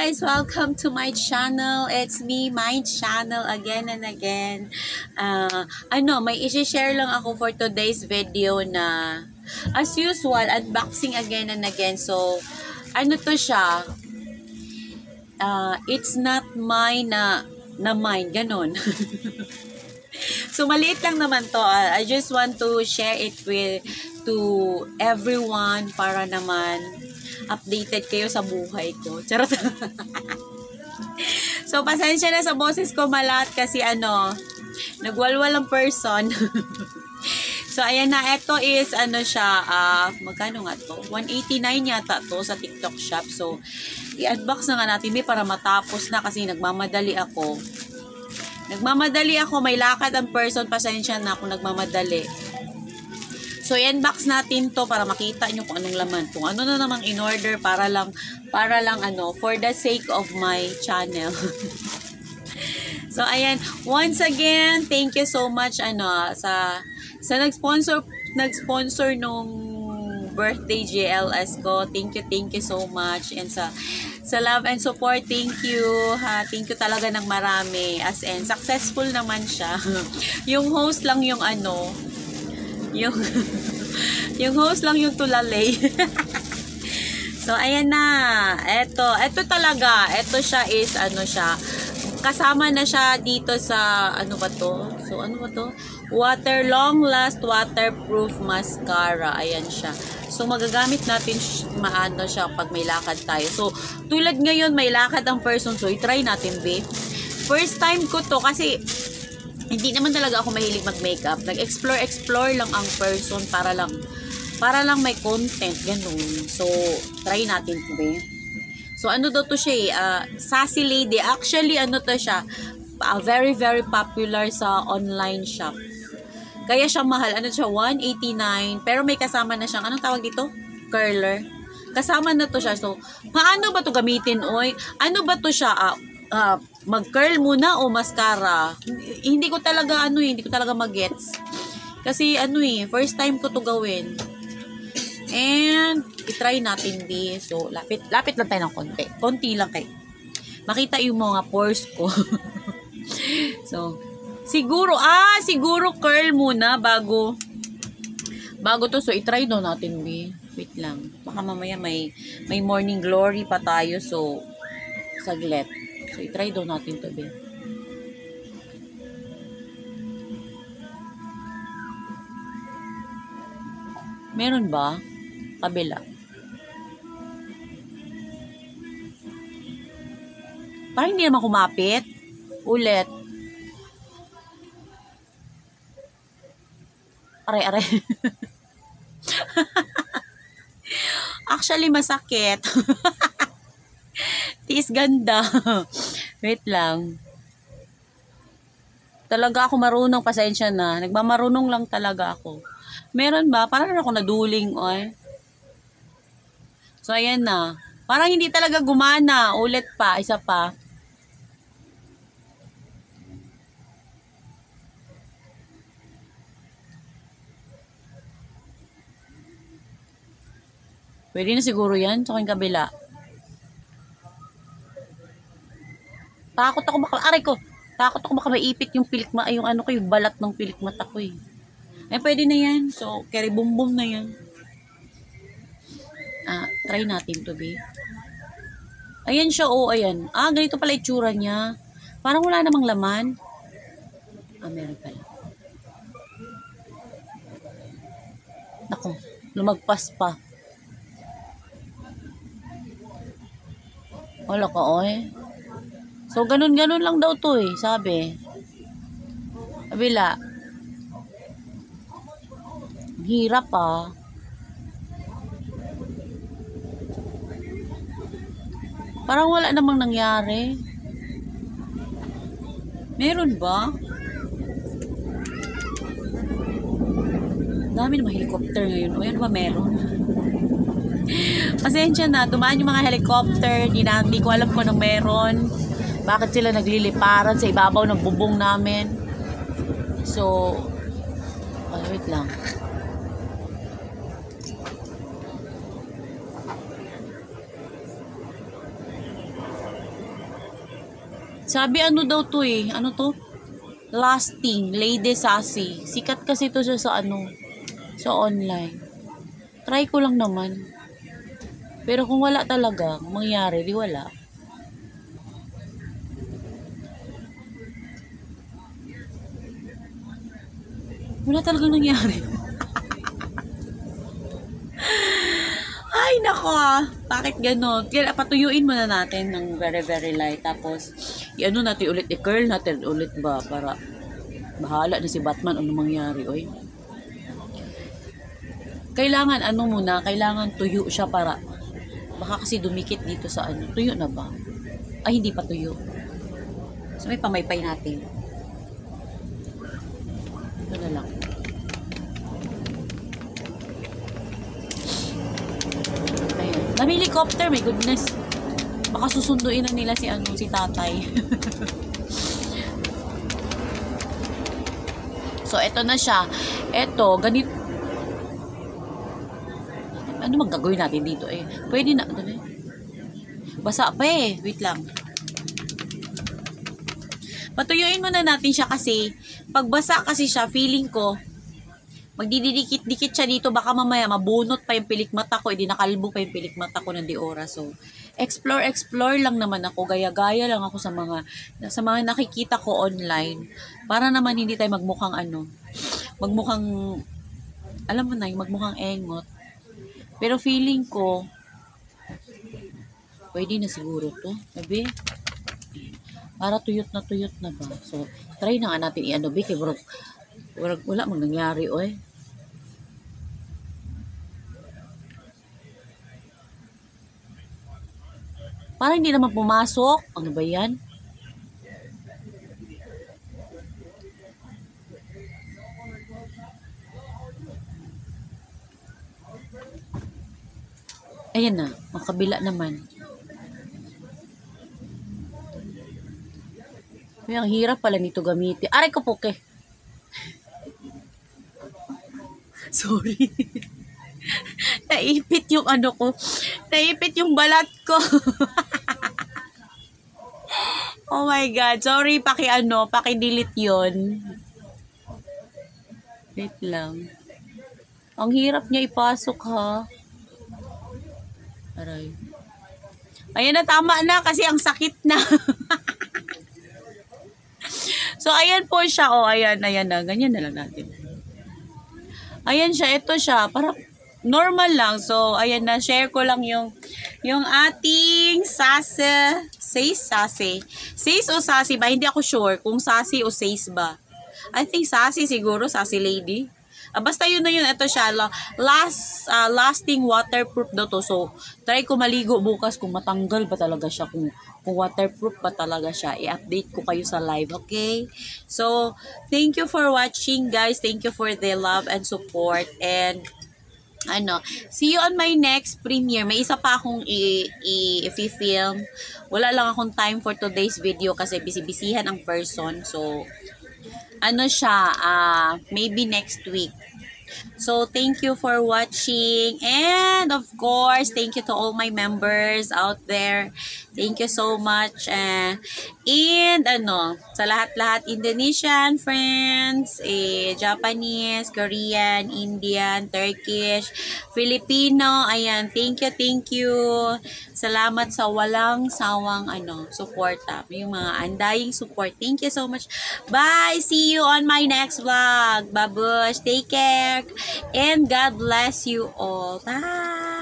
guys! Welcome to my channel. It's me, my channel, again and again. May isi-share lang ako for today's video na, as usual, unboxing again and again. So, ano to siya? It's not mine na mine. Ganon. So, maliit lang naman to. I just want to share it to everyone para naman updated kayo sa buhay ko. Charot. So, pasensya na sa boses ko malat kasi nagwalwal ang person. So, ayan na. Ito is, magkano nga to? 189 yata to sa TikTok shop. So, i-unbox na nga natin para matapos na kasi nagmamadali ako. May lakad ang person. Pasensya na kung nagmamadali. So, i-unbox natin to para makita nyo kung anong laman. Kung ano na namang in-order para lang for the sake of my channel. So, ayan. Once again, thank you so much sa nag-sponsor nung birthday JLS ko. Thank you so much. And sa love and support, thank you. Thank you talaga ng marami. As in, successful naman siya. Yung host lang yung yung host lang yung tulalay. So, ayan na. Ito talaga. Ito siya is, kasama na siya dito sa, ano ba to? Long Last Waterproof Mascara. Ayan siya. So, magagamit natin siya pag may lakad tayo. So, tulad ngayon, may lakad ang person. So, i-try natin, babe. First time ko to kasi hindi naman talaga ako mahilig mag-makeup. Nag-explore lang ang person para lang may content, ganun. So, try natin po, eh. So, ano daw to siya, Sassy Lady. Actually, to siya, very, very popular sa online shop. Kaya siya mahal. Siya, 189. Pero may kasama na siyang, anong tawag dito? Curler. Kasama na to siya. So, paano ba to gamitin, oy? Ano ba to siya, mag-curl muna o mascara? Hindi ko talaga mag-gets. Kasi first time ko to gawin. And i-try natin this. So lapit lang tayo ng konti. Konti lang kayo. Makita yung mga pores ko. So siguro curl muna bago to. So i-try daw natin, B. Wait lang. Baka mamaya may morning glory pa tayo. So saglit. So, i-try daw natin to, be. Meron ba? Kabila. Parang hindi naman kumapit. Ulit. Are. Actually, masakit. Tiis ganda. Wait lang. Talaga ako marunong, pasensya na. Nagmamarunong lang talaga ako. Meron ba? Parang ako naduling, oy. So, ayan na. Parang hindi talaga gumana. Ulit pa. Isa pa. Pwede na siguro yan. Sa aking kabila. Takot ako baka maipit yung yung balat ng pilik mata ko, eh. Ay, pwede na yan. So, carry boom na yan. Try natin to, be. Ayan siya, ayan. Ganito pala itsura niya. Parang wala namang laman. Meron pala. Nako, lumagpas pa. Wala ka, oy. So, ganun lang daw to, eh, sabi. Kabila. Hirap, Parang wala namang nangyari. Meron ba? Dami namang helicopter ngayon. O, yan ba meron? Pasensya na, dumaan yung mga helicopter. Hindi ko alam kung anong meron. Bakit sila nagliliparan sa ibabaw ng bubong namin? So, wait lang. Sabi ano daw to eh. Ano to? Lasting. Lady Sassy. Sikat kasi to siya sa ano. Sa online. Try ko lang naman. Pero kung wala talaga, mangyari, di wala. Wala talagang nangyari. Ay, nako bakit ganon? Kaya patuyuin muna natin ng very very light. Tapos, i-ano natin ulit, i-curl natin ulit ba? Para bahala na si Batman ano mangyari, oy. Kailangan ano muna, kailangan tuyo siya para baka kasi dumikit dito sa ano. Tuyo na ba? Ay, hindi pa tuyo. So, may pamaypay natin. Ito na lang. Ayan. Nami helicopter, my goodness. Baka susunduin na nila si ano, si tatay. So, eto na siya. Eto, ganito. Ano magagawin natin dito eh? Pwede na. Basa pa eh. Wait lang. Patuyuin muna natin siya kasi pag basa kasi siya, feeling ko magdidikit-dikit siya dito. Baka mamaya mabunot pa yung pilik mata ko. Hindi nakalbo pa yung pilik mata ko ng Diora. So, explore lang naman ako. Gaya-gaya lang ako sa mga nakikita ko online. Para naman hindi tayo magmukhang ano. Magmukhang, alam mo na, yung magmukhang engot. Pero feeling ko, pwede na siguro to. Sabi, para tuyot na ba? So, try na nga natin i-ano, Bik. Wala mang nangyari, oy. Parang hindi naman pumasok. Ano ba yan? Ayan na, ang kabila naman. Ay, ang hirap pala nito gamitin. Aray ko po, ke. Sorry. Naipit yung ano ko. Naipit yung balat ko. Oh my God. Sorry, paki-delete yon. Wait lang. Ang hirap niya ipasok, ha. Aray. Ayan na, tama na kasi ang sakit na. So, ayan po siya. Oh, ayan na. Ganyan na lang natin. Ayan siya. Ito siya. Parang normal lang. So, ayan na. Share ko lang yung ating sase. Says o sassy ba? Hindi ako sure kung sassy o says ba. I think sassy siguro. Sassy lady. Basta yun na yun. Ito siya. Lasting waterproof daw to. So, try ko maligo bukas kung matanggal ba talaga siya. Kung waterproof ba talaga siya. I-update ko kayo sa live. Okay? So, thank you for watching, guys. Thank you for the love and support. And, see you on my next premiere. May isa pa akong i-film. Wala lang akong time for today's video kasi busy-busyhan ang person. So, maybe next week. So, thank you for watching. And, of course, thank you to all my members out there. Thank you so much. And sa lahat-lahat, Indonesian friends, Japanese, Korean, Indian, Turkish, Filipino. Ayan, thank you. Salamat sa walang sawang suporta. Yung mga andaying support. Thank you so much. Bye! See you on my next vlog. Babush, take care. And God bless you all. Bye!